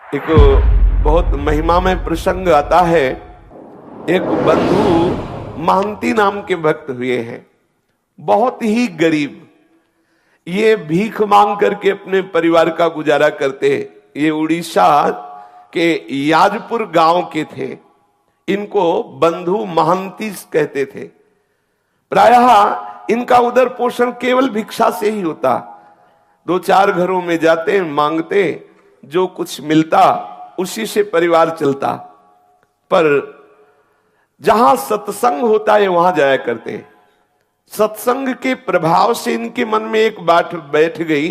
एक बहुत महिमामय प्रसंग आता है। एक बंधु महंती नाम के भक्त हुए हैं, बहुत ही गरीब। ये भीख मांग करके अपने परिवार का गुजारा करते। ये उड़ीसा के याजपुर गांव के थे। इनको बंधु महंती कहते थे। प्रायः इनका उदर पोषण केवल भिक्षा से ही होता। दो चार घरों में जाते, मांगते, जो कुछ मिलता उसी से परिवार चलता। पर जहां सत्संग होता है वहां जाया करते। सत्संग के प्रभाव से इनके मन में एक बात बैठ गई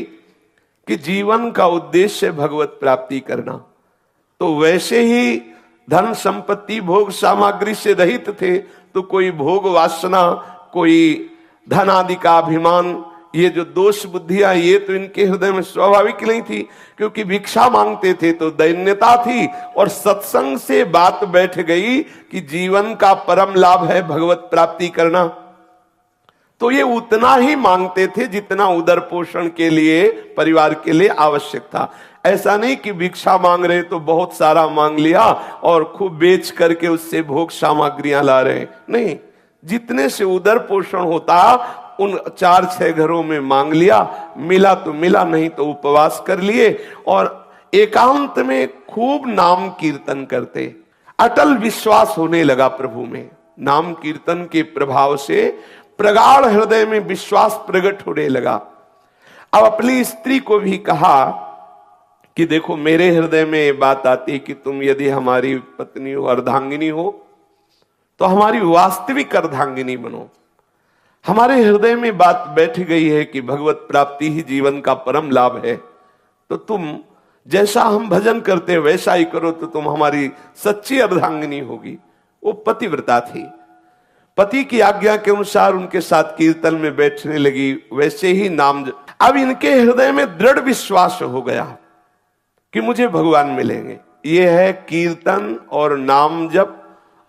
कि जीवन का उद्देश्य भगवत प्राप्ति करना। तो वैसे ही धन संपत्ति भोग सामग्री से रहित थे, तो कोई भोग वासना, कोई धन आदि का अभिमान, ये जो दोष बुद्धियां, ये तो इनके हृदय में स्वाभाविक नहीं थी, क्योंकि भिक्षा मांगते थे तो दैन्यता थी। और सत्संग से बात बैठ गई कि जीवन का परम लाभ है भगवत प्राप्ति करना। तो ये उतना ही मांगते थे जितना उदर पोषण के लिए, परिवार के लिए आवश्यक था। ऐसा नहीं कि भिक्षा मांग रहे तो बहुत सारा मांग लिया और खूब बेच करके उससे भोग सामग्रियां ला रहे, नहीं। जितने से उदर पोषण होता उन 4-6 घरों में मांग लिया, मिला तो मिला, नहीं तो उपवास कर लिए और एकांत में खूब नाम कीर्तन करते। अटल विश्वास होने लगा प्रभु में। नाम कीर्तन के प्रभाव से प्रगाढ़ हृदय में विश्वास प्रकट होने लगा। अब अपनी स्त्री को भी कहा कि देखो, मेरे हृदय में ये बात आती कि तुम यदि हमारी पत्नी हो, अर्धांगिनी हो, तो हमारी वास्तविक अर्धांगिनी बनो। हमारे हृदय में बात बैठ गई है कि भगवत प्राप्ति ही जीवन का परम लाभ है, तो तुम जैसा हम भजन करते वैसा ही करो, तो तुम हमारी सच्ची अर्धांगिनी होगी। वो पतिव्रता थी। पति की आज्ञा के अनुसार उनके साथ कीर्तन में बैठने लगी, वैसे ही नाम। अब इनके हृदय में दृढ़ विश्वास हो गया कि मुझे भगवान मिलेंगे। ये है कीर्तन और नाम जप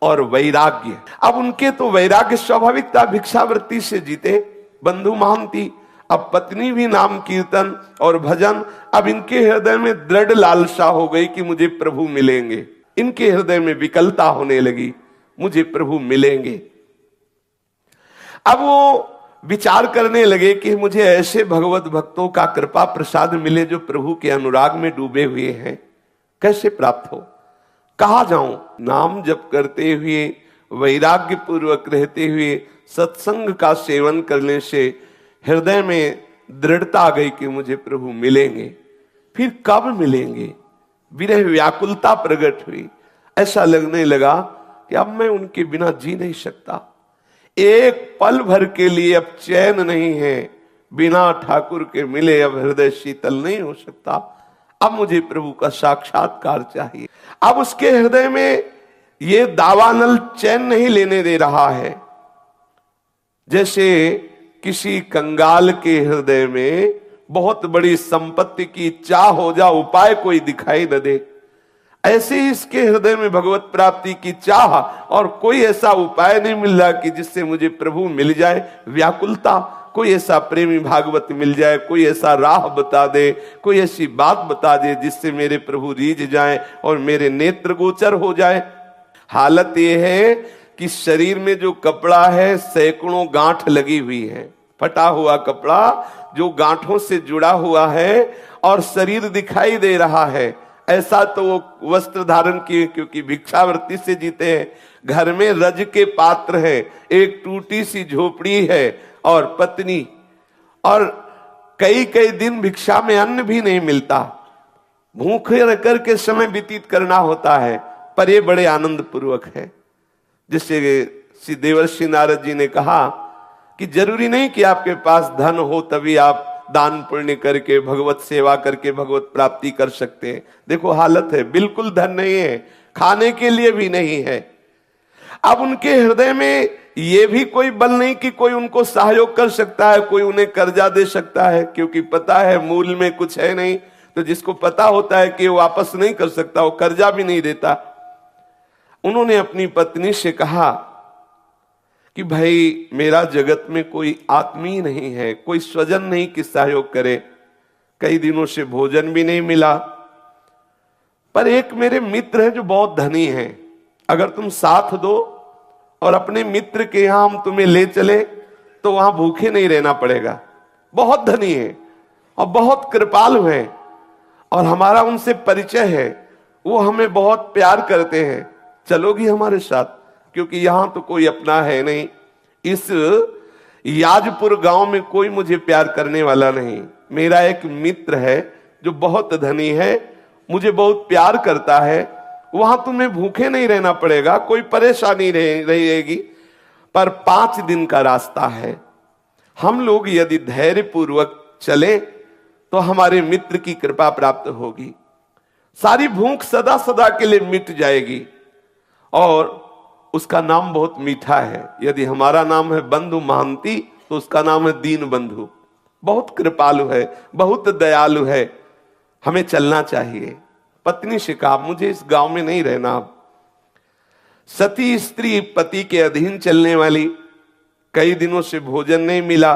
और वैराग्य। अब उनके तो वैराग्य स्वाभाविक था, भिक्षावृत्ति से जीते बंधु महंती। अब पत्नी भी नाम कीर्तन और भजन। अब इनके हृदय में दृढ़ लालसा हो गई कि मुझे प्रभु मिलेंगे। इनके हृदय में विकलता होने लगी, मुझे प्रभु मिलेंगे। अब वो विचार करने लगे कि मुझे ऐसे भगवत भक्तों का कृपा प्रसाद मिले जो प्रभु के अनुराग में डूबे हुए हैं, कैसे प्राप्त हो, कहाँ जाऊं। नाम जप करते हुए, वैराग्य पूर्वक रहते हुए, सत्संग का सेवन करने से हृदय में दृढ़ता आ गई कि मुझे प्रभु मिलेंगे। फिर कब मिलेंगे, विरह व्याकुलता प्रकट हुई। ऐसा लगने लगा कि अब मैं उनके बिना जी नहीं सकता। एक पल भर के लिए अब चैन नहीं है, बिना ठाकुर के मिले अब हृदय शीतल नहीं हो सकता। अब मुझे प्रभु का साक्षात्कार चाहिए। अब उसके हृदय में ये दावानल चैन नहीं लेने दे रहा है। जैसे किसी कंगाल के हृदय में बहुत बड़ी संपत्ति की चाह हो जा, उपाय कोई दिखाई न दे, ऐसे ही इसके हृदय में भगवत प्राप्ति की चाह और कोई ऐसा उपाय नहीं मिल रहा कि जिससे मुझे प्रभु मिल जाए। व्याकुलता, कोई ऐसा प्रेमी भागवत मिल जाए, कोई ऐसा राह बता दे, कोई ऐसी बात बता दे जिससे मेरे प्रभु रीझ जाए और मेरे नेत्र गोचर हो जाए। हालत यह है कि शरीर में जो कपड़ा है सैकड़ों गांठ लगी हुई है, फटा हुआ कपड़ा जो गांठों से जुड़ा हुआ है और शरीर दिखाई दे रहा है। ऐसा तो वो वस्त्र धारण किए, क्योंकि भिक्षावृत्ति से जीते हैं। घर में रज के पात्र है, एक टूटी सी झोपड़ी है और पत्नी, और कई कई दिन भिक्षा में अन्न भी नहीं मिलता। भूखे रह करके समय व्यतीत करना होता है, पर ये बड़े आनंद पूर्वक है। जिससे श्री देवर्षि नारद जी ने कहा कि जरूरी नहीं कि आपके पास धन हो तभी आप दान पुण्य करके, भगवत सेवा करके भगवत प्राप्ति कर सकते हैं। देखो हालत है, बिल्कुल धन नहीं है, खाने के लिए भी नहीं है। अब उनके हृदय में ये भी कोई बल नहीं कि कोई उनको सहयोग कर सकता है, कोई उन्हें कर्जा दे सकता है, क्योंकि पता है मूल में कुछ है नहीं। तो जिसको पता होता है कि वो वापस नहीं कर सकता, वो कर्जा भी नहीं देता। उन्होंने अपनी पत्नी से कहा कि भाई, मेरा जगत में कोई आत्मीय नहीं है, कोई स्वजन नहीं कि सहयोग करे। कई दिनों से भोजन भी नहीं मिला, पर एक मेरे मित्र है जो बहुत धनी है, अगर तुम साथ दो और अपने मित्र के यहां हम तुम्हें ले चले तो वहां भूखे नहीं रहना पड़ेगा। बहुत धनी है और बहुत कृपालु है और हमारा उनसे परिचय है, वो हमें बहुत प्यार करते हैं, चलोगी हमारे साथ? क्योंकि यहां तो कोई अपना है नहीं, इस याजपुर गांव में कोई मुझे प्यार करने वाला नहीं। मेरा एक मित्र है जो बहुत धनी है, मुझे बहुत प्यार करता है, वहां तुम्हें भूखे नहीं रहना पड़ेगा, कोई परेशानी रहेगी, पर 5 दिन का रास्ता है। हम लोग यदि धैर्य पूर्वक चले तो हमारे मित्र की कृपा प्राप्त होगी, सारी भूख सदा सदा के लिए मिट जाएगी। और उसका नाम बहुत मीठा है, यदि हमारा नाम है बंधु महांती तो उसका नाम है दीन बंधु। बहुत कृपालु है, बहुत दयालु है, हमें चलना चाहिए। पत्नी से कहा मुझे इस गांव में नहीं रहना। अब सती स्त्री, पति के अधीन चलने वाली, कई दिनों से भोजन नहीं मिला।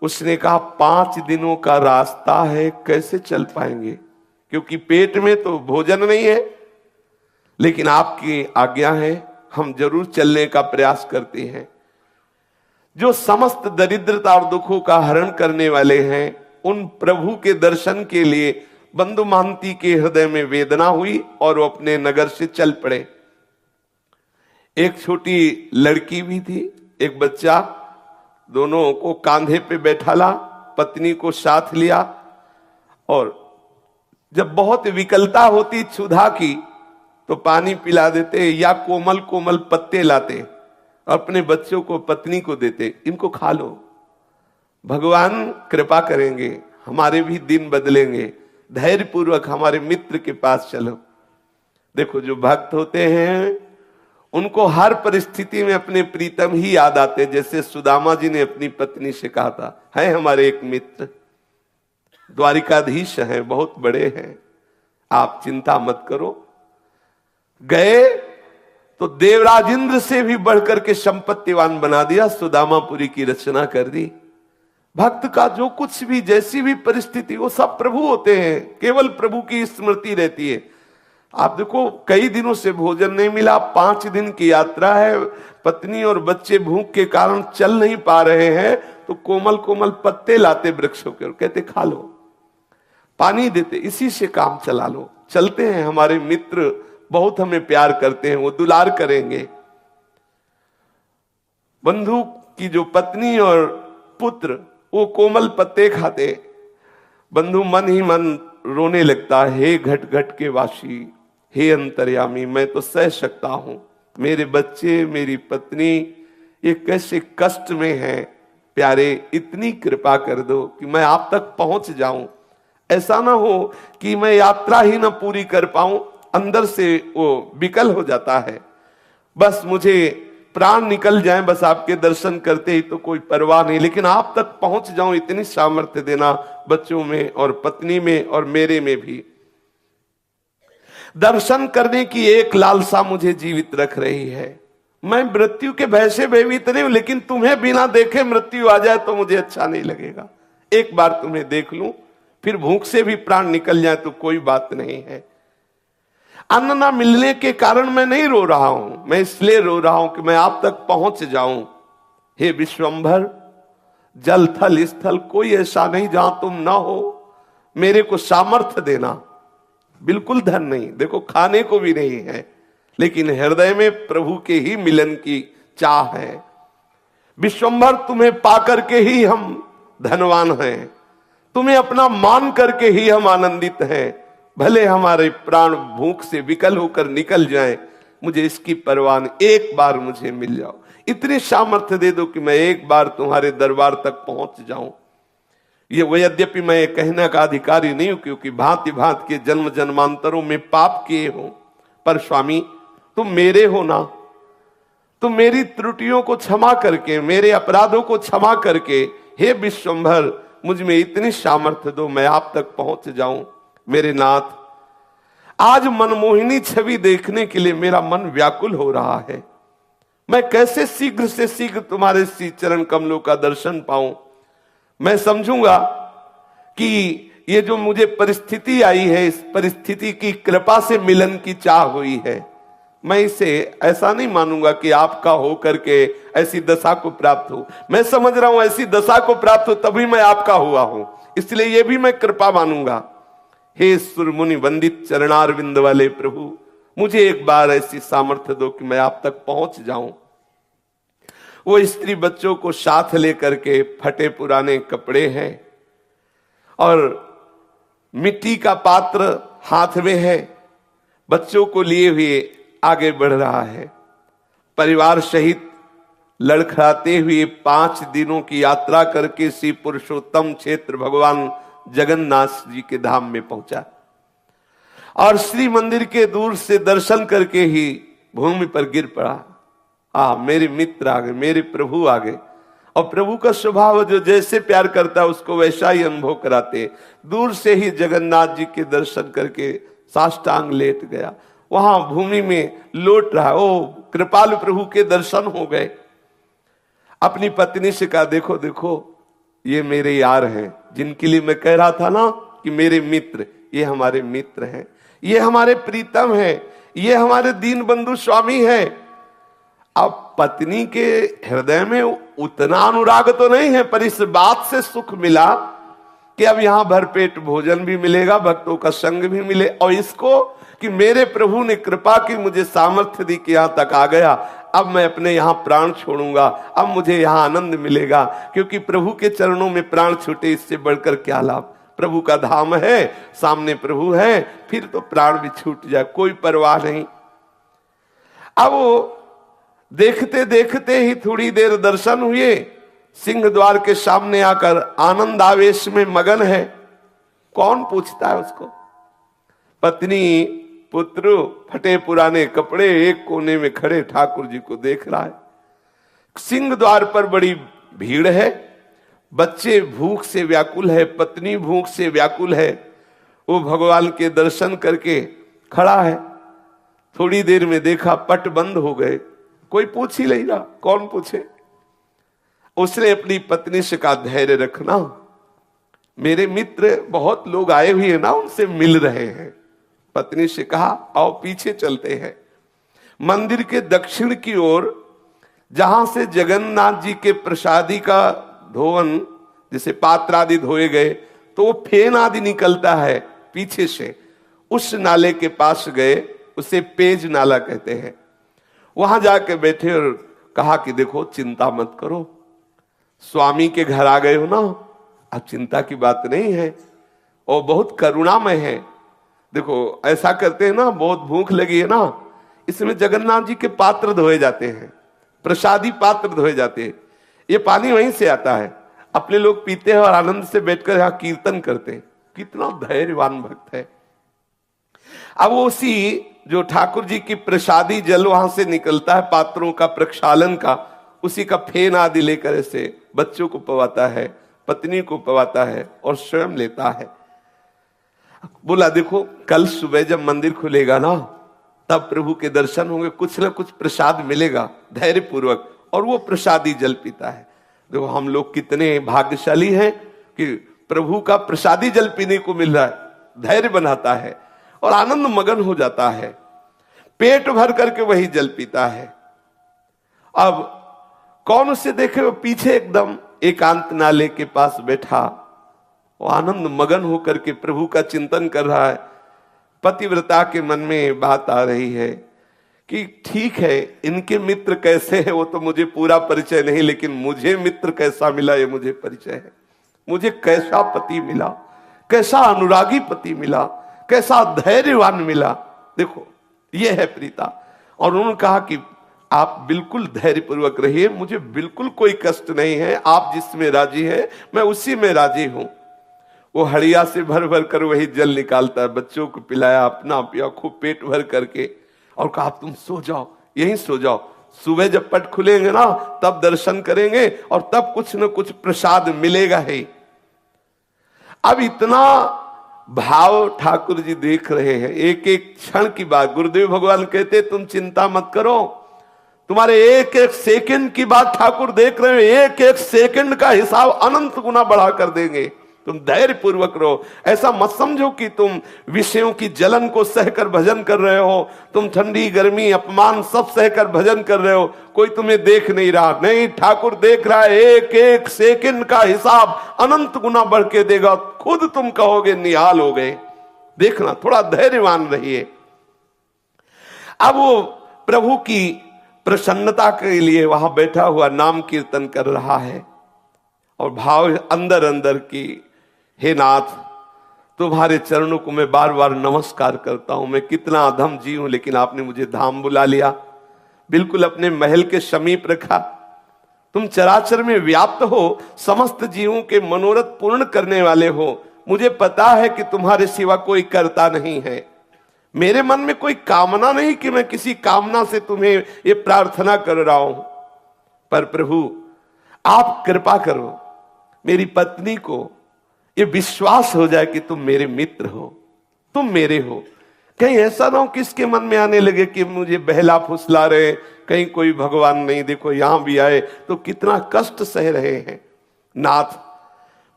उसने कहा 5 दिनों का रास्ता है, कैसे चल पाएंगे, क्योंकि पेट में तो भोजन नहीं है, लेकिन आपकी आज्ञा है, हम जरूर चलने का प्रयास करते हैं। जो समस्त दरिद्रता और दुखों का हरण करने वाले हैं, उन प्रभु के दर्शन के लिए बंधु महांती के हृदय में वेदना हुई और वो अपने नगर से चल पड़े। एक छोटी लड़की भी थी, एक बच्चा, दोनों को कांधे पे बैठाला, पत्नी को साथ लिया, और जब बहुत विकलता होती क्षुधा की तो पानी पिला देते या कोमल कोमल पत्ते लाते, अपने बच्चों को, पत्नी को देते, इनको खा लो, भगवान कृपा करेंगे, हमारे भी दिन बदलेंगे, धैर्य पूर्वक हमारे मित्र के पास चलो। देखो जो भक्त होते हैं उनको हर परिस्थिति में अपने प्रीतम ही याद आते, जैसे सुदामा जी ने अपनी पत्नी से कहा था, है हमारे एक मित्र द्वारिकाधीश हैं, बहुत बड़े हैं, आप चिंता मत करो। गए तो देवराज इंद्र से भी बढ़कर के संपत्तिवान बना दिया, सुदामापुरी की रचना कर दी। भक्त का जो कुछ भी, जैसी भी परिस्थिति, वो सब प्रभु होते हैं, केवल प्रभु की स्मृति रहती है। आप देखो कई दिनों से भोजन नहीं मिला, 5 दिन की यात्रा है, पत्नी और बच्चे भूख के कारण चल नहीं पा रहे हैं, तो कोमल कोमल पत्ते लाते वृक्षों के और कहते खा लो, पानी देते, इसी से काम चला लो। चलते हैं, हमारे मित्र बहुत हमें प्यार करते हैं, वो दुलार करेंगे। बंधु की जो पत्नी और पुत्र वो कोमल पत्ते खाते, बंधु मन ही मन रोने लगता, हे घट घट के वासी, हे अंतर्यामी, मैं तो सह सकता हूं, मेरे बच्चे, मेरी पत्नी ये कैसे कष्ट में हैं, प्यारे इतनी कृपा कर दो कि मैं आप तक पहुंच जाऊं। ऐसा ना हो कि मैं यात्रा ही ना पूरी कर पाऊं, अंदर से वो विकल हो जाता है, बस मुझे प्राण निकल जाए, बस आपके दर्शन करते ही तो कोई परवाह नहीं, लेकिन आप तक पहुंच जाऊं इतनी सामर्थ्य देना, बच्चों में और पत्नी में और मेरे में भी। दर्शन करने की एक लालसा मुझे जीवित रख रही है। मैं मृत्यु के भय से भयभीत नहीं हूं, लेकिन तुम्हें बिना देखे मृत्यु आ जाए तो मुझे अच्छा नहीं लगेगा। एक बार तुम्हें देख लूं, फिर भूख से भी प्राण निकल जाए तो कोई बात नहीं है। अन्न ना मिलने के कारण मैं नहीं रो रहा हूं, मैं इसलिए रो रहा हूं कि मैं आप तक पहुंच जाऊं। हे विश्वंभर, जल थल स्थल कोई ऐसा नहीं जहां तुम ना हो, मेरे को सामर्थ्य देना। बिल्कुल धन नहीं, देखो खाने को भी नहीं है, लेकिन हृदय में प्रभु के ही मिलन की चाह है। विश्वंभर, तुम्हें पाकर के ही हम धनवान हैं, तुम्हें अपना मान करके ही हम आनंदित हैं। भले हमारे प्राण भूख से विकल होकर निकल जाएं, मुझे इसकी परवाह नहीं, एक बार मुझे मिल जाओ, इतनी सामर्थ्य दे दो कि मैं एक बार तुम्हारे दरबार तक पहुंच जाऊं। ये वो यद्यपि मैं कहने का अधिकारी नहीं हूं, क्योंकि भांति भांति के जन्म जन्मांतरों में पाप किए हो, पर स्वामी तुम मेरे हो ना, तुम मेरी त्रुटियों को क्षमा करके, मेरे अपराधों को क्षमा करके, हे विश्वंभर मुझ में इतनी सामर्थ्य दो मैं आप तक पहुंच जाऊं। मेरे नाथ, आज मनमोहिनी छवि देखने के लिए मेरा मन व्याकुल हो रहा है। मैं कैसे शीघ्र से शीघ्र तुम्हारे श्री चरण कमलों का दर्शन पाऊं। मैं समझूंगा कि ये जो मुझे परिस्थिति आई है, इस परिस्थिति की कृपा से मिलन की चाह हुई है, मैं इसे ऐसा नहीं मानूंगा कि आपका हो करके ऐसी दशा को प्राप्त हो। मैं समझ रहा हूं ऐसी दशा को प्राप्त हो तभी मैं आपका हुआ हूं, इसलिए ये भी मैं कृपा मानूंगा। हे सुर मुनि वंदित चरणारविंद वाले प्रभु, मुझे एक बार ऐसी सामर्थ्य दो कि मैं आप तक पहुंच जाऊं। वो स्त्री बच्चों को साथ लेकर के, फटे पुराने कपड़े हैं और मिट्टी का पात्र हाथ में है, बच्चों को लिए हुए आगे बढ़ रहा है। परिवार सहित लड़खड़ाते हुए 5 दिनों की यात्रा करके श्री पुरुषोत्तम क्षेत्र भगवान जगन्नाथ जी के धाम में पहुंचा और श्री मंदिर के दूर से दर्शन करके ही भूमि पर गिर पड़ा। मेरे मित्र आ गए, मेरे प्रभु आ गए। और प्रभु का स्वभाव जो जैसे प्यार करता है उसको वैसा ही अनुभव कराते। दूर से ही जगन्नाथ जी के दर्शन करके साष्टांग लेट गया, वहां भूमि में लौट रहा। ओ कृपालु प्रभु के दर्शन हो गए। अपनी पत्नी से कहा, देखो देखो ये मेरे यार हैं, जिनके लिए मैं कह रहा था ना कि मेरे मित्र, ये हमारे मित्र हैं, ये हमारे प्रीतम हैं, ये हमारे दीन बंधु स्वामी हैं। अब पत्नी के हृदय में उतना अनुराग तो नहीं है, पर इस बात से सुख मिला कि अब यहां भरपेट भोजन भी मिलेगा, भक्तों का संग भी मिले, और इसको कि मेरे प्रभु ने कृपा की, मुझे सामर्थ्य दी कि यहां तक आ गया। अब मैं अपने यहां प्राण छोड़ूंगा, अब मुझे यहां आनंद मिलेगा, क्योंकि प्रभु के चरणों में प्राण छूटे इससे बढ़कर क्या लाभ। प्रभु का धाम है, सामने प्रभु है, फिर तो प्राण भी छूट जाए कोई परवाह नहीं। अब वो देखते देखते ही थोड़ी देर दर्शन हुए, सिंह द्वार के सामने आकर आनंद आवेश में मगन है। कौन पूछता है उसको? पत्नी पुत्र फटे पुराने कपड़े एक कोने में खड़े ठाकुर जी को देख रहा है। सिंह द्वार पर बड़ी भीड़ है, बच्चे भूख से व्याकुल है, पत्नी भूख से व्याकुल है। वो भगवान के दर्शन करके खड़ा है। थोड़ी देर में देखा पट बंद हो गए, कोई पूछ ही नहीं रहा, कौन पूछे। उसने अपनी पत्नी से कहा, धैर्य रखना, मेरे मित्र बहुत लोग आए हुए हैं ना, उनसे मिल रहे हैं। पत्नी से कहा, आओ पीछे चलते हैं। मंदिर के दक्षिण की ओर जहां से जगन्नाथ जी के प्रसादी का धोवन, जैसे पात्र आदि धोए गए तो वो फेन आदि निकलता है पीछे से, उस नाले के पास गए, उसे पेज नाला कहते हैं। वहां जाके बैठे और कहा कि देखो चिंता मत करो, स्वामी के घर आ गए हो ना, अब चिंता की बात नहीं है, और बहुत करुणामय है। देखो ऐसा करते हैं ना, बहुत भूख लगी है ना, इसमें जगन्नाथ जी के पात्र धोए जाते हैं, प्रसादी पात्र धोए जाते हैं, ये पानी वहीं से आता है, अपने लोग पीते हैं और आनंद से बैठकर यहाँ कीर्तन करते हैं। कितना धैर्यवान भक्त है। अब उसी जो ठाकुर जी की प्रसादी जल वहां से निकलता है, पात्रों का प्रक्षालन का, उसी का फेन आदि लेकर ऐसे बच्चों को पवाता है, पत्नी को पवाता है और स्वयं लेता है। बोला देखो कल सुबह जब मंदिर खुलेगा ना, तब प्रभु के दर्शन होंगे, कुछ ना कुछ प्रसाद मिलेगा धैर्य पूर्वक, और वो प्रसादी जल पीता है। देखो हम लोग कितने भाग्यशाली हैं कि प्रभु का प्रसादी जल पीने को मिल रहा है, धैर्य बनाता है और आनंद मगन हो जाता है, पेट भर करके वही जल पीता है। अब कौन उसे देखे, वो पीछे एकदम एकांत नाले के पास बैठा, वो आनंद मगन होकर के प्रभु का चिंतन कर रहा है। पतिव्रता के मन में बात आ रही है कि ठीक है इनके मित्र कैसे हैं वो तो मुझे पूरा परिचय नहीं, लेकिन मुझे मित्र कैसा मिला ये मुझे परिचय है। मुझे कैसा पति मिला, कैसा अनुरागी पति मिला, कैसा धैर्यवान मिला, देखो ये है प्रीता। और उन्होंने कहा कि आप बिल्कुल धैर्यपूर्वक रहिए, मुझे बिल्कुल कोई कष्ट नहीं है, आप जिसमें राजी है मैं उसी में राजी हूं। वो हड़िया से भर भर कर वही जल निकालता है, बच्चों को पिलाया, अपना पिया खूब पेट भर करके, और कहा तुम सो जाओ, यहीं सो जाओ, सुबह जब पट खुलेंगे ना तब दर्शन करेंगे और तब कुछ न कुछ प्रसाद मिलेगा ही। अब इतना भाव ठाकुर जी देख रहे हैं, एक एक क्षण की बात। गुरुदेव भगवान कहते तुम चिंता मत करो, तुम्हारे एक एक सेकंड की बात ठाकुर देख रहे हैं, एक एक सेकंड का हिसाब अनंत गुना बढ़ा कर देंगे। तुम धैर्य पूर्वक रहो। ऐसा मत समझो कि तुम विषयों की जलन को सहकर भजन कर रहे हो, तुम ठंडी गर्मी अपमान सब सहकर भजन कर रहे हो, कोई तुम्हें देख नहीं रहा। नहीं, ठाकुर देख रहा है। एक एक सेकंड का हिसाब अनंत गुना बढ़ के देगा, खुद तुम कहोगे निहाल हो गए। देखना, थोड़ा धैर्यवान रहिए। अब वो प्रभु की प्रसन्नता के लिए वहां बैठा हुआ नाम कीर्तन कर रहा है और भाव अंदर अंदर की, हे नाथ तुम्हारे चरणों को मैं बार बार नमस्कार करता हूं। मैं कितना अधम जीव हूं, लेकिन आपने मुझे धाम बुला लिया, बिल्कुल अपने महल के समीप रखा। तुम चराचर में व्याप्त हो, समस्त जीवों के मनोरथ पूर्ण करने वाले हो। मुझे पता है कि तुम्हारे सिवा कोई करता नहीं है। मेरे मन में कोई कामना नहीं कि मैं किसी कामना से तुम्हें ये प्रार्थना कर रहा हूं, पर प्रभु आप कृपा करो, मेरी पत्नी को ये विश्वास हो जाए कि तुम मेरे मित्र हो, तुम मेरे हो। कहीं ऐसा ना हो कि इसके मन में आने लगे कि मुझे बहला फुसला रहे, कहीं कोई भगवान नहीं, देखो यहां भी आए तो कितना कष्ट सह रहे हैं। नाथ,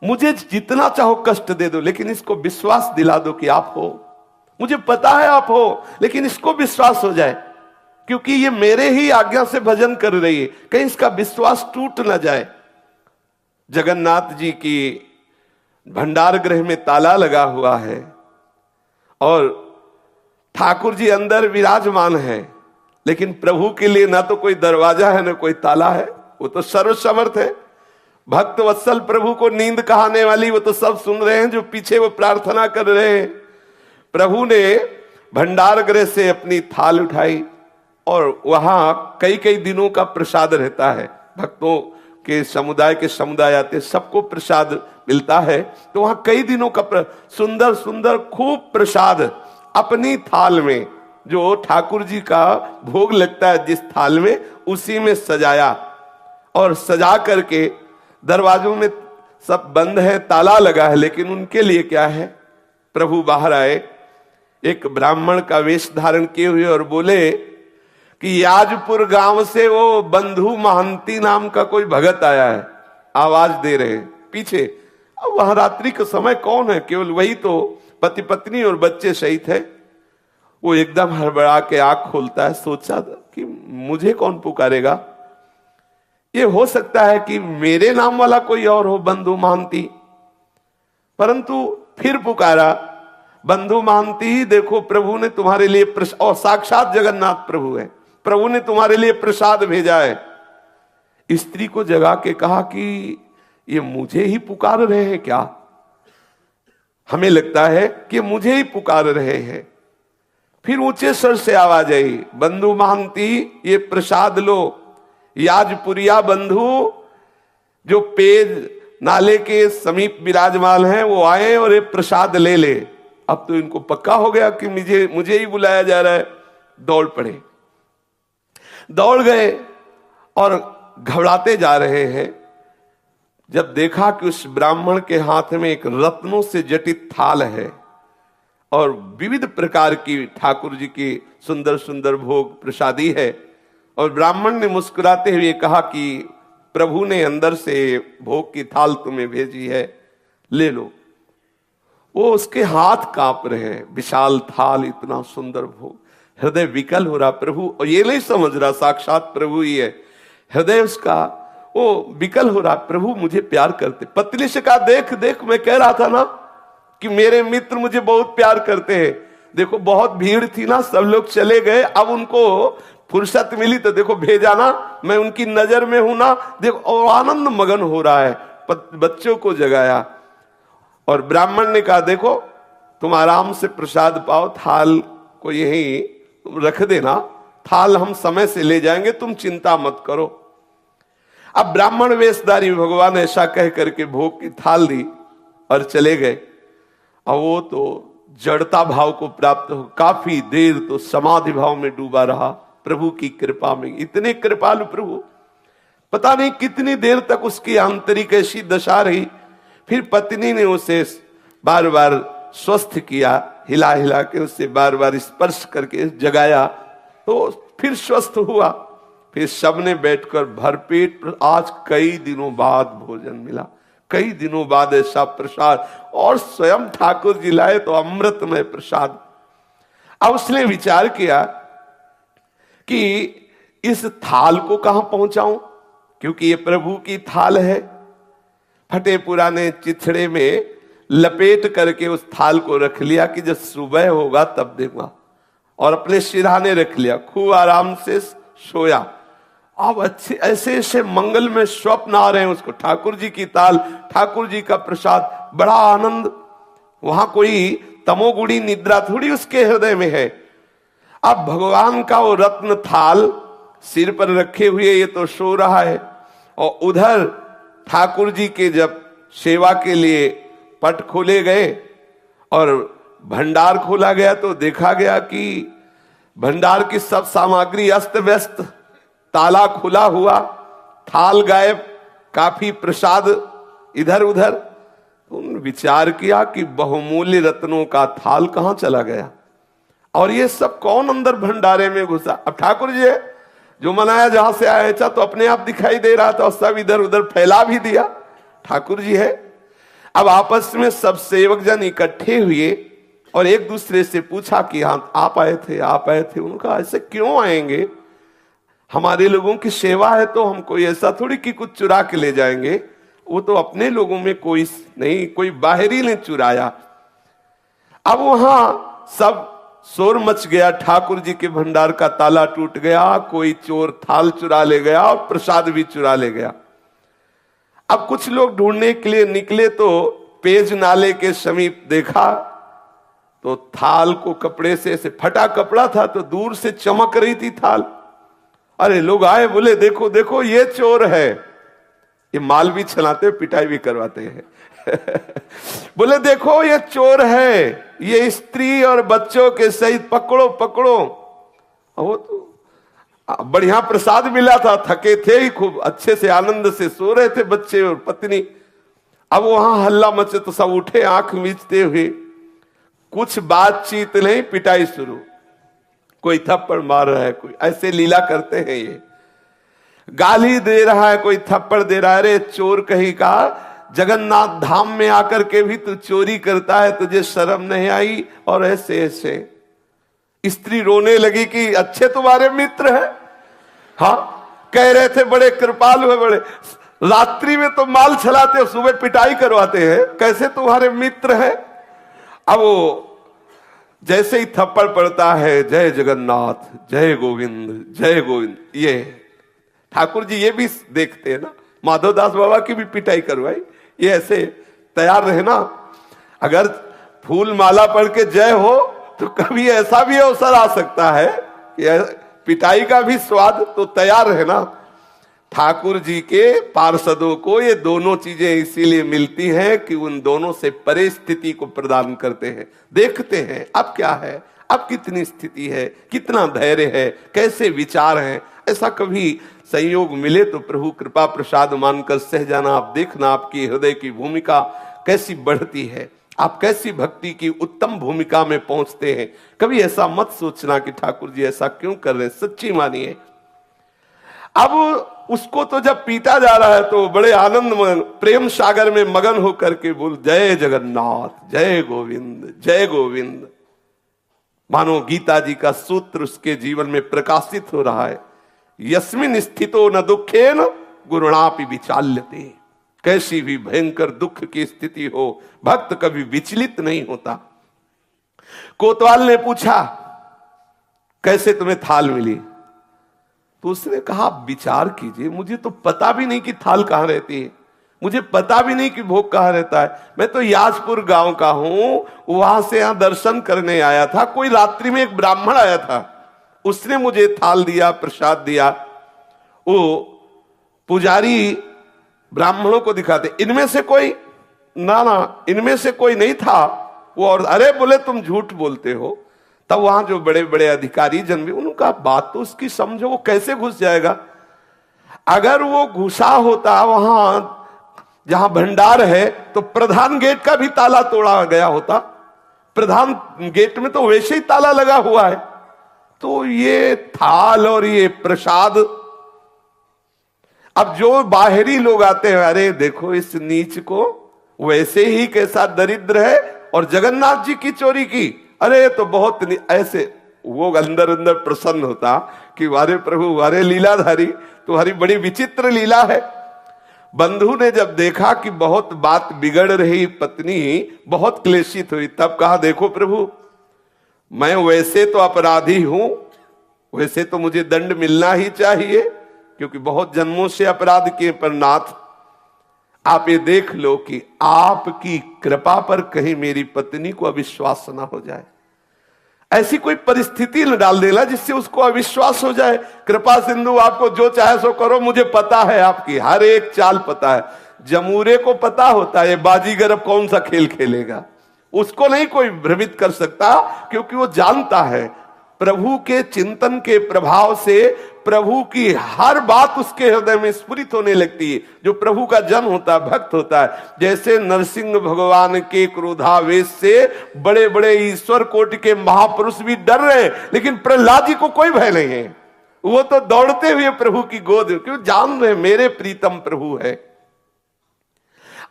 मुझे जितना चाहो कष्ट दे दो, लेकिन इसको विश्वास दिला दो कि आप हो। मुझे पता है आप हो, लेकिन इसको विश्वास हो जाए, क्योंकि ये मेरे ही आज्ञा से भजन कर रही है, कहीं इसका विश्वास टूट ना जाए। जगन्नाथ जी की भंडार गृह में ताला लगा हुआ है और ठाकुर जी अंदर विराजमान है, लेकिन प्रभु के लिए ना तो कोई दरवाजा है ना कोई ताला है। वो तो सर्वसमर्थ है। भक्त वत्सल प्रभु को नींद कहाने वाली वो तो सब सुन रहे हैं, जो पीछे वो प्रार्थना कर रहे हैं। प्रभु ने भंडार गृह से अपनी थाल उठाई और वहां कई कई दिनों का प्रसाद रहता है। भक्तों के समुदाय आते, सबको प्रसाद मिलता है, तो वहां कई दिनों का सुंदर सुंदर खूब प्रसाद अपनी थाल में, जो ठाकुर जी का भोग लगता है जिस थाल में, उसी में सजाया। और सजा करके दरवाजों में सब बंद है, ताला लगा है, लेकिन उनके लिए क्या है, प्रभु बाहर आए, एक ब्राह्मण का वेश धारण किए हुए, और बोले कि याजपुर गांव से वो बंधु महंती नाम का कोई भगत आया है। आवाज दे रहे हैं पीछे। अब वहां रात्रि का समय कौन है, केवल वही तो पति पत्नी और बच्चे सहित है। वो एकदम हड़बड़ा के आंख खोलता है, सोचा कि मुझे कौन पुकारेगा, ये हो सकता है कि मेरे नाम वाला कोई और हो, बंधु महंती। परंतु फिर पुकारा, बंधु महंती, देखो प्रभु ने तुम्हारे लिए और साक्षात जगन्नाथ प्रभु है, प्रभु ने तुम्हारे लिए प्रसाद भेजा है। स्त्री को जगा के कहा कि ये मुझे ही पुकार रहे हैं क्या? हमें लगता है कि मुझे ही पुकार रहे हैं। फिर ऊंचे स्वर से आवाज आई, बंधु महंती ये प्रसाद लो। याजपुरिया बंधु जो पेज नाले के समीप विराजमान हैं, वो आए और ये प्रसाद ले ले। अब तो इनको पक्का हो गया कि मुझे ही बुलाया जा रहा है। दौड़ पड़े, दौड़ गए और घबराते जा रहे हैं। जब देखा कि उस ब्राह्मण के हाथ में एक रत्नों से जटित थाल है और विविध प्रकार की ठाकुर जी की सुंदर सुंदर भोग प्रसादी है, और ब्राह्मण ने मुस्कुराते हुए कहा कि प्रभु ने अंदर से भोग की थाल तुम्हें भेजी है, ले लो। वो उसके हाथ कांप रहे हैं, विशाल थाल, इतना सुंदर भोग। हृदय विकल हो रहा, प्रभु, और ये नहीं समझ रहा साक्षात प्रभु ही है। हृदय उसका वो विकल हो रहा, प्रभु मुझे प्यार करते। पत्नी से कहा, देख देख, मैं कह रहा था ना कि मेरे मित्र मुझे बहुत प्यार करते हैं। देखो बहुत भीड़ थी ना, सब लोग चले गए, अब उनको फुर्सत मिली तो देखो भेजा ना, मैं उनकी नजर में हूं ना, देखो। और आनंद मगन हो रहा है, बच्चों को जगाया। और ब्राह्मण ने कहा, देखो तुम आराम से प्रसाद पाओ, थाल को यहीं रख देना, थाल हम समय से ले जाएंगे, तुम चिंता मत करो। अब ब्राह्मण वेशधारी भगवान ऐसा कह करके भोग की थाल दी और चले गए। अब वो तो जड़ता भाव को प्राप्त हो, काफी देर तो समाधि भाव में डूबा रहा प्रभु की कृपा में। इतने कृपालु प्रभु, पता नहीं कितनी देर तक उसकी आंतरिक ऐसी दशा रही। फिर पत्नी ने उसे बार बार स्वस्थ किया, हिला हिला के उससे बार बार स्पर्श करके जगाया, तो फिर स्वस्थ हुआ। फिर सबने बैठकर भरपेट, आज कई दिनों बाद भोजन मिला, कई दिनों बाद ऐसा प्रसाद, और स्वयं ठाकुर जी लाए तो अमृतमय प्रसाद। अब उसने विचार किया कि इस थाल को कहां पहुंचाऊं, क्योंकि ये प्रभु की थाल है। फटे पुराने चिथड़े में लपेट करके उस थाल को रख लिया कि जब सुबह होगा तब दूंगा, और अपने सिरहाने रख लिया, खूब आराम से सोया। अब अच्छे ऐसे ऐसे मंगल में स्वप्न आ रहे हैं उसको, ठाकुर जी की ताल, ठाकुर जी का प्रसाद, बड़ा आनंद। वहां कोई तमोगुणी निद्रा थोड़ी उसके हृदय में है। अब भगवान का वो रत्न थाल सिर पर रखे हुए ये तो सो रहा है, और उधर ठाकुर जी के जब सेवा के लिए पट खोले गए और भंडार खोला गया तो देखा गया कि भंडार की सब सामग्री अस्त व्यस्त, ताला खुला हुआ, थाल गायब, काफी प्रसाद इधर उधर। उन्होंने विचार किया कि बहुमूल्य रत्नों का थाल कहां चला गया, और ये सब कौन अंदर भंडारे में घुसा। अब ठाकुर जी है, जो मनाया जहां से आया था तो अपने आप दिखाई दे रहा था, और सब इधर उधर फैला भी दिया, ठाकुर जी है। अब आपस में सब सेवक जन इकट्ठे हुए और एक दूसरे से पूछा कि हाँ आप आए थे, आप आए थे। उनका ऐसे क्यों आएंगे, हमारे लोगों की सेवा है तो हम कोई ऐसा थोड़ी कि कुछ चुरा के ले जाएंगे, वो तो अपने लोगों में कोई नहीं, कोई बाहरी ने चुराया। अब वहां सब शोर मच गया, ठाकुर जी के भंडार का ताला टूट गया, कोई चोर थाल चुरा ले गया और प्रसाद भी चुरा ले गया। अब कुछ लोग ढूंढने के लिए निकले तो पेज नाले के समीप देखा तो थाल को कपड़े से, ऐसे फटा कपड़ा था तो दूर से चमक रही थी थाल। अरे लोग आए, बोले देखो देखो ये चोर है। ये माल भी छलाते, पिटाई भी करवाते हैं बोले देखो ये चोर है, ये स्त्री और बच्चों के सहित पकड़ो पकड़ो। वो तो बढ़िया प्रसाद मिला था, थके थे ही, खूब अच्छे से आनंद से सो रहे थे बच्चे और पत्नी। अब वहां हल्ला मचे तो सब उठे आंख मीचते हुए, कुछ बातचीत नहीं, पिटाई शुरू। कोई थप्पड़ मार रहा है, कोई ऐसे लीला करते हैं, ये गाली दे रहा है, कोई थप्पड़ दे रहा है। अरे चोर कहीं का, जगन्नाथ धाम में आकर के भी तू चोरी करता है, तुझे शर्म नहीं आई। और ऐसे ऐसे स्त्री रोने लगी कि अच्छे तुम्हारे मित्र है, हाँ कह रहे थे बड़े कृपालु है, बड़े रात्रि में तो माल छलाते हो, सुबह पिटाई करवाते हैं, कैसे तुम्हारे मित्र है। अब वो जैसे ही थप्पड़ पड़ता है, जय जगन्नाथ, जय गोविंद, जय गोविंद। ये ठाकुर जी ये भी देखते हैं ना, माधवदास बाबा की भी पिटाई करवाई, ये ऐसे तैयार रहे ना। अगर फूल माला पढ़ के जय हो तो कभी ऐसा भी अवसर आ सकता है कि पिटाई का भी स्वाद, तो तैयार है ना। ठाकुर जी के पार्षदों को ये दोनों चीजें इसीलिए मिलती हैं कि उन दोनों से परिस्थिति को प्रदान करते हैं, देखते हैं अब क्या है, अब कितनी स्थिति है, कितना धैर्य है, कैसे विचार हैं। ऐसा कभी संयोग मिले तो प्रभु कृपा प्रसाद मानकर सह जाना। आप देखना आपकी हृदय की भूमिका कैसी बढ़ती है, आप कैसी भक्ति की उत्तम भूमिका में पहुंचते हैं। कभी ऐसा मत सोचना कि ठाकुर जी ऐसा क्यों कर रहे हैं, सच्ची मानिए। अब उसको तो जब पीटा जा रहा है तो बड़े आनंद मन प्रेम सागर में मगन होकर के बोल जय जगन्नाथ, जय गोविंद, जय गोविंद। मानो गीता जी का सूत्र उसके जीवन में प्रकाशित हो रहा है, यस्मिन स्थितो न दुखेन गुरुणापि विचाल्यते। कैसी भी भयंकर दुख की स्थिति हो, भक्त कभी विचलित नहीं होता। कोतवाल ने पूछा कैसे तुम्हें थाल मिली, तो उसने कहा विचार कीजिए, मुझे तो पता भी नहीं कि थाल कहां रहती है, मुझे पता भी नहीं कि भोग कहां रहता है। मैं तो याजपुर गांव का हूं, वहां से यहां दर्शन करने आया था। कोई रात्रि में एक ब्राह्मण आया था, उसने मुझे थाल दिया, प्रसाद दिया। वो पुजारी ब्राह्मणों को दिखाते, इनमें से कोई ना, इनमें से कोई नहीं था वो। और अरे बोले तुम झूठ बोलते हो। तब वहां जो बड़े बड़े अधिकारी जन भी, उनका बात तो उसकी समझो, वो कैसे घुस जाएगा। अगर वो घुसा होता वहां जहां भंडार है तो प्रधान गेट का भी ताला तोड़ा गया होता। प्रधान गेट में तो वैसे ही ताला लगा हुआ है। तो ये थाल और ये प्रसाद, अब जो बाहरी लोग आते हैं, अरे देखो इस नीच को, वैसे ही कैसा दरिद्र है, और जगन्नाथ जी की चोरी की, अरे तो बहुत ऐसे वो अंदर अंदर प्रसन्न होता कि वारे प्रभु, वारे लीलाधारी, तुम्हारी बड़ी विचित्र लीला है। बंधु ने जब देखा कि बहुत बात बिगड़ रही, पत्नी बहुत क्लेशित हुई, तब कहा देखो प्रभु, मैं वैसे तो अपराधी हूं, वैसे तो मुझे दंड मिलना ही चाहिए, क्योंकि बहुत जन्मों से अपराध किए, पर नाथ आप ये देख लो कि आपकी कृपा पर कहीं मेरी पत्नी को अविश्वास ना हो जाए, ऐसी कोई परिस्थिति न डाल देना जिससे उसको अविश्वास हो जाए। कृपा सिंधु, आपको जो चाहे सो करो, मुझे पता है आपकी हर एक चाल पता है। जमूरे को पता होता है बाजीगर अब कौन सा खेल खेलेगा, उसको नहीं कोई भ्रमित कर सकता, क्योंकि वो जानता है प्रभु के चिंतन के प्रभाव से प्रभु की हर बात उसके हृदय में स्फुरित होने लगती है। जो प्रभु का जन होता है, भक्त होता है, जैसे नरसिंह भगवान के क्रोधावेश से बड़े बड़े ईश्वर कोटि के महापुरुष भी डर रहे हैं, लेकिन प्रहलाद जी को कोई भय नहीं है, वो तो दौड़ते हुए प्रभु की गोद, क्यों जान रहे मेरे प्रीतम प्रभु है।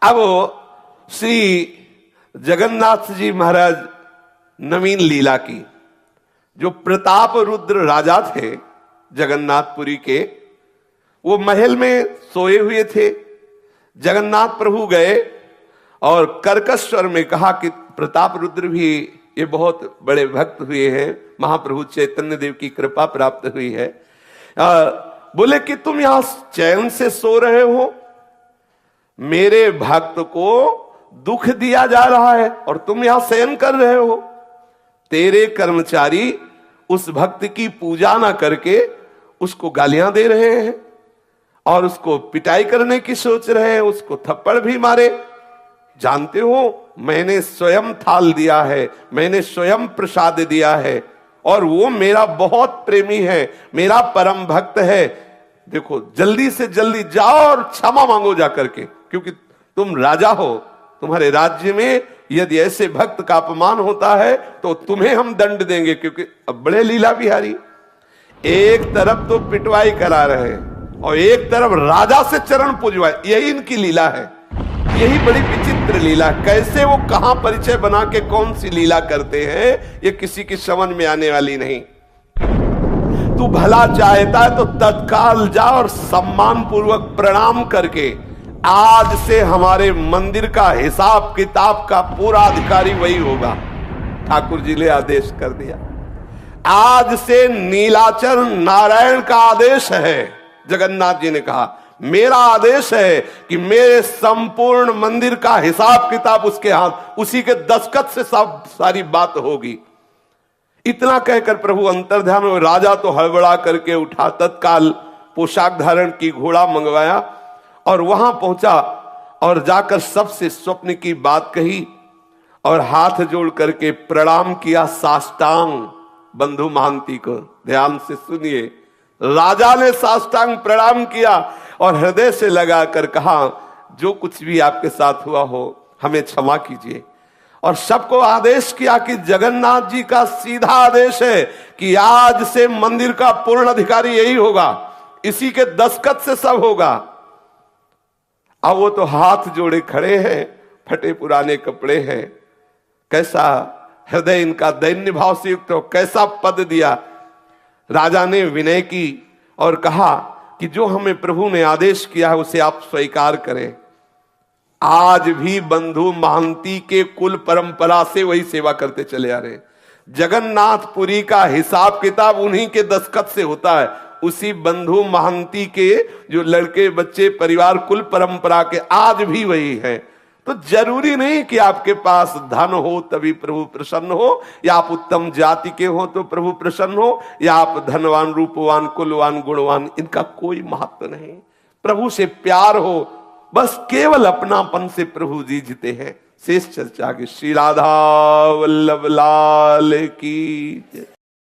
अब श्री जगन्नाथ जी महाराज नवीन लीला की, जो प्रताप रुद्र राजा थे जगन्नाथपुरी के, वो महल में सोए हुए थे। जगन्नाथ प्रभु गए और कर्कश स्वर में कहा कि प्रताप रुद्र भी ये बहुत बड़े भक्त हुए हैं, महाप्रभु चैतन्य देव की कृपा प्राप्त हुई है। बोले कि तुम यहां चैन से सो रहे हो, मेरे भक्त को दुख दिया जा रहा है और तुम यहां शयन कर रहे हो। तेरे कर्मचारी उस भक्त की पूजा ना करके उसको गालियां दे रहे हैं और उसको पिटाई करने की सोच रहे हैं, उसको थप्पड़ भी मारे। जानते हो मैंने स्वयं थाल दिया है, मैंने स्वयं प्रसाद दिया है, और वो मेरा बहुत प्रेमी है, मेरा परम भक्त है। देखो जल्दी से जल्दी जाओ और क्षमा मांगो जाकर के, क्योंकि तुम राजा हो, तुम्हारे राज्य में यदि ऐसे भक्त का अपमान होता है तो तुम्हें हम दंड देंगे। क्योंकि अब बड़े लीला बिहारी, एक तरफ तो पिटवाई करा रहे हैं और एक तरफ राजा से चरण पूजवाए, यही इनकी लीला है। यही बड़ी विचित्र लीला, कैसे वो कहां परिचय बना के कौन सी लीला करते हैं, ये किसी की समझ में आने वाली नहीं। तू भला चाहता है तो तत्काल जा और सम्मान पूर्वक प्रणाम करके, आज से हमारे मंदिर का हिसाब किताब का पूरा अधिकारी वही होगा। ठाकुर जी ने आदेश कर दिया, आज से नीलाचल नारायण का आदेश है। जगन्नाथ जी ने कहा मेरा आदेश है कि मेरे संपूर्ण मंदिर का हिसाब किताब उसके हाथ, उसी के दस्तखत से सब सारी बात होगी। इतना कहकर प्रभु अंतर्ध्यान हुए। राजा तो हड़बड़ा करके उठा, तत्काल पोशाक धारण की, घोड़ा मंगवाया और वहां पहुंचा और जाकर सबसे स्वप्न की बात कही और हाथ जोड़ करके प्रणाम किया साष्टांग। बंधु महांती को ध्यान से सुनिए, राजा ने साष्टांग प्रणाम किया और हृदय से लगाकर कहा जो कुछ भी आपके साथ हुआ हो हमें क्षमा कीजिए। और सबको आदेश किया कि जगन्नाथ जी का सीधा आदेश है कि आज से मंदिर का पूर्ण अधिकारी यही होगा, इसी के दस्तखत से सब होगा। अब वो तो हाथ जोड़े खड़े हैं, फटे पुराने कपड़े हैं, कैसा हृदय इनका दैन्य भाव से युक्त हो, कैसा पद दिया। राजा ने विनय की और कहा कि जो हमें प्रभु ने आदेश किया है उसे आप स्वीकार करें। आज भी बंधु महांती के कुल परंपरा से वही सेवा करते चले आ रहे। जगन्नाथपुरी का हिसाब किताब उन्हीं के दस्तखत से होता है, उसी बंधु महांती के जो लड़के बच्चे परिवार कुल परंपरा के आज भी वही है। तो जरूरी नहीं कि आपके पास धन हो तभी प्रभु प्रसन्न हो, या आप उत्तम जाति के हो तो प्रभु प्रसन्न हो, या आप धनवान रूपवान कुलवान गुणवान, इनका कोई महत्व नहीं। प्रभु से प्यार हो, बस केवल अपनापन से प्रभु जी जीते हैं। शेष चर्चा के श्री राधा वल्लभ लाल की।